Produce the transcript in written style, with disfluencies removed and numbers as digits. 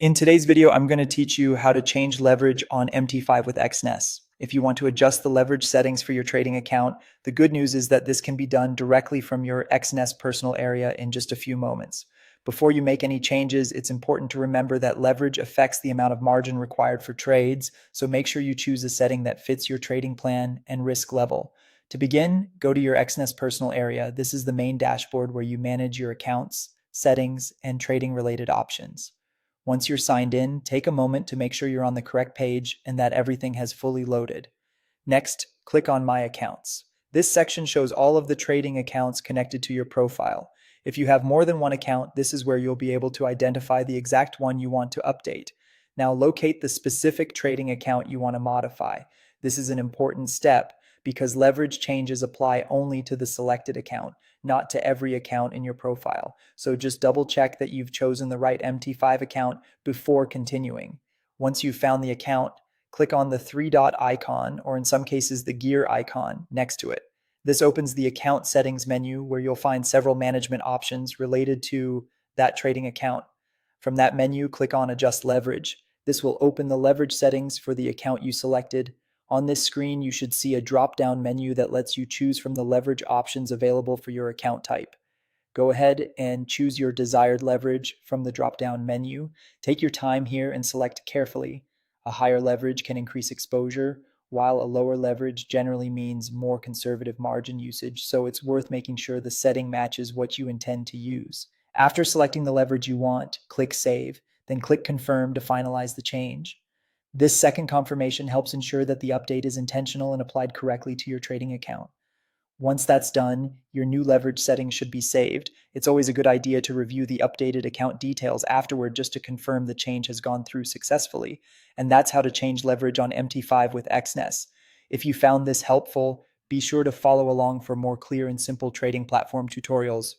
In today's video, I'm going to teach you how to change leverage on MT5 with Exness. If you want to adjust the leverage settings for your trading account, the good news is that this can be done directly from your Exness personal area in just a few moments. Before you make any changes, it's important to remember that leverage affects the amount of margin required for trades, so make sure you choose a setting that fits your trading plan and risk level. To begin, go to your Exness personal area. This is the main dashboard where you manage your accounts, settings, and trading related options. Once you're signed in, take a moment to make sure you're on the correct page and that everything has fully loaded. Next, click on My Accounts. This section shows all of the trading accounts connected to your profile. If you have more than one account, this is where you'll be able to identify the exact one you want to update. Now locate the specific trading account you want to modify. This is an important step because leverage changes apply only to the selected account, not to every account in your profile. So just double check that you've chosen the right MT5 account before continuing. Once you've found the account, click on the three-dot icon, or in some cases the gear icon, next to it. This opens the account settings menu where you'll find several management options related to that trading account. From that menu, click on Adjust Leverage. This will open the leverage settings for the account you selected. On this screen, you should see a drop-down menu that lets you choose from the leverage options available for your account type. Go ahead and choose your desired leverage from the drop-down menu. Take your time here and select carefully. A higher leverage can increase exposure, while a lower leverage generally means more conservative margin usage, so it's worth making sure the setting matches what you intend to use. After selecting the leverage you want, click Save, then click Confirm to finalize the change. This second confirmation helps ensure that the update is intentional and applied correctly to your trading account. Once that's done, your new leverage settings should be saved. It's always a good idea to review the updated account details afterward just to confirm the change has gone through successfully. And that's how to change leverage on MT5 with Exness. If you found this helpful, be sure to follow along for more clear and simple trading platform tutorials.